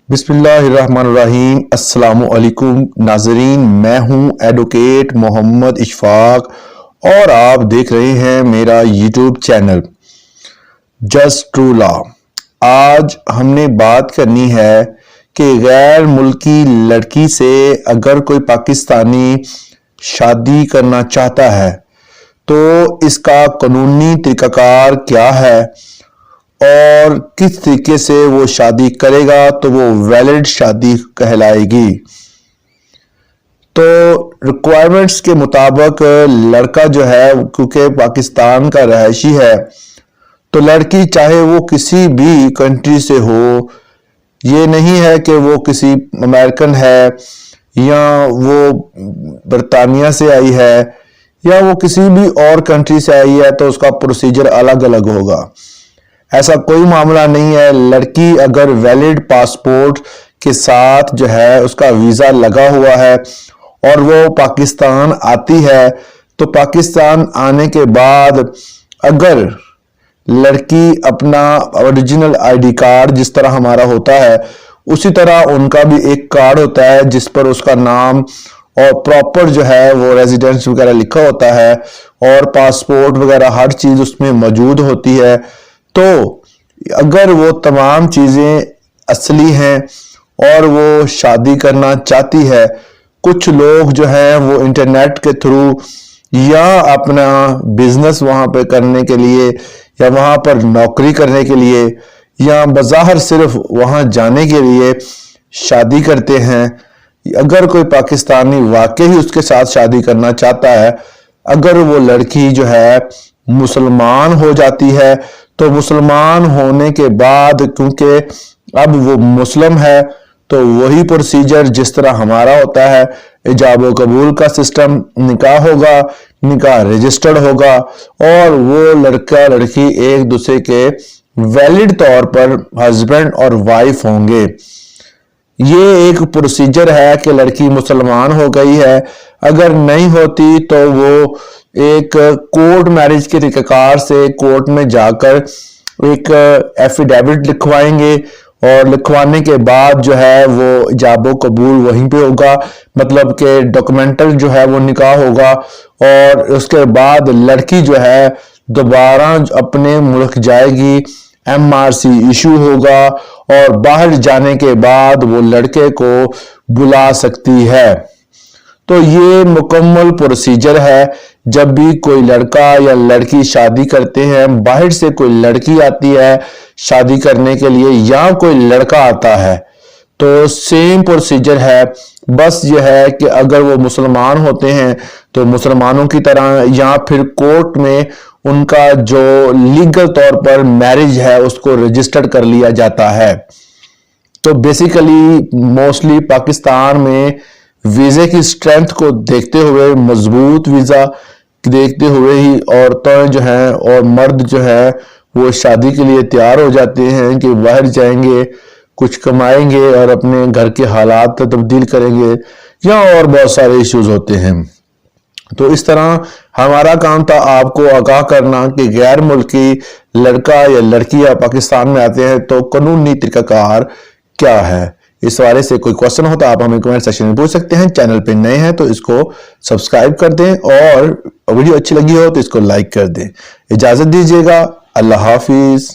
بسم اللہ الرحمن الرحیم۔ السلام علیکم ناظرین، میں ہوں ایڈوکیٹ محمد اشفاق اور آپ دیکھ رہے ہیں میرا یوٹیوب چینل جسٹ ٹرو لا۔ آج ہم نے بات کرنی ہے کہ غیر ملکی لڑکی سے اگر کوئی پاکستانی شادی کرنا چاہتا ہے تو اس کا قانونی طریقہ کار کیا ہے اور کس طریقے سے وہ شادی کرے گا تو وہ ویلڈ شادی کہلائے گی۔ تو ریکوائرمنٹس کے مطابق لڑکا جو ہے کیونکہ پاکستان کا رہائشی ہے تو لڑکی چاہے وہ کسی بھی کنٹری سے ہو، یہ نہیں ہے کہ وہ کسی امریکن ہے یا وہ برطانیہ سے آئی ہے یا وہ کسی بھی اور کنٹری سے آئی ہے تو اس کا پروسیجر الگ الگ ہوگا۔ ایسا کوئی معاملہ نہیں ہے۔ لڑکی اگر ویلڈ پاسپورٹ کے ساتھ جو ہے اس کا ویزا لگا ہوا ہے اور وہ پاکستان آتی ہے تو پاکستان آنے کے بعد اگر لڑکی اپنا اوریجنل آئی ڈی کارڈ جس طرح ہمارا ہوتا ہے اسی طرح ان کا بھی ایک کارڈ ہوتا ہے جس پر اس کا نام اور پراپر جو ہے وہ ریزیڈنس وغیرہ لکھا ہوتا ہے اور پاسپورٹ وغیرہ ہر چیز اس میں موجود ہوتی ہے۔ تو اگر وہ تمام چیزیں اصلی ہیں اور وہ شادی کرنا چاہتی ہے، کچھ لوگ جو ہیں وہ انٹرنیٹ کے تھرو یا اپنا بزنس وہاں پہ کرنے کے لیے یا وہاں پر نوکری کرنے کے لیے یا بظاہر صرف وہاں جانے کے لیے شادی کرتے ہیں۔ اگر کوئی پاکستانی واقعی اس کے ساتھ شادی کرنا چاہتا ہے، اگر وہ لڑکی جو ہے مسلمان ہو جاتی ہے تو مسلمان ہونے کے بعد کیونکہ اب وہ مسلم ہے تو وہی پروسیجر جس طرح ہمارا ہوتا ہے، ایجاب و قبول کا سسٹم، نکاح ہوگا، نکاح رجسٹرڈ ہوگا اور وہ لڑکا لڑکی ایک دوسرے کے ویلڈ طور پر ہسبینڈ اور وائف ہوں گے۔ یہ ایک پروسیجر ہے کہ لڑکی مسلمان ہو گئی ہے، اگر نہیں ہوتی تو وہ ایک کورٹ میرج کے طریقہ کار سے کورٹ میں جا کر ایک ایفیڈیوٹ لکھوائیں گے اور لکھوانے کے بعد جو ہے وہ ایجاب و قبول وہیں پہ ہوگا، مطلب کہ ڈاکومنٹل جو ہے وہ نکاح ہوگا اور اس کے بعد لڑکی جو ہے دوبارہ اپنے ملک جائے گی، MRC ایشو ہوگا اور باہر جانے کے بعد وہ لڑکے کو بلا سکتی ہے۔ تو یہ مکمل پروسیجر ہے۔ جب بھی کوئی لڑکا یا لڑکی شادی کرتے ہیں، باہر سے کوئی لڑکی آتی ہے شادی کرنے کے لیے یا کوئی لڑکا آتا ہے تو سیم پروسیجر ہے، بس یہ ہے کہ اگر وہ مسلمان ہوتے ہیں تو مسلمانوں کی طرح یا پھر کورٹ میں ان کا جو لیگل طور پر میرج ہے اس کو رجسٹرڈ کر لیا جاتا ہے۔ تو بیسیکلی موسٹلی پاکستان میں ویزے کی اسٹرینتھ کو دیکھتے ہوئے، مضبوط ویزا دیکھتے ہوئے ہی عورتیں جو ہیں اور مرد جو ہے وہ شادی کے لیے تیار ہو جاتے ہیں کہ باہر جائیں گے، کچھ کمائیں گے اور اپنے گھر کے حالات تبدیل کریں گے یا اور بہت سارے ایشوز ہوتے ہیں۔ تو اس طرح ہمارا کام تھا آپ کو آگاہ کرنا کہ غیر ملکی لڑکا یا لڑکی یا پاکستان میں آتے ہیں تو قانونی طریقہ کار کیا ہے۔ اس حوالے سے کوئی کوشچن ہو تو آپ ہمیں کمنٹ سیکشن میں پوچھ سکتے ہیں۔ چینل پہ نئے ہیں تو اس کو سبسکرائب کر دیں اور ویڈیو اچھی لگی ہو تو اس کو لائک کر دیں۔ اجازت دیجیے گا، اللہ حافظ۔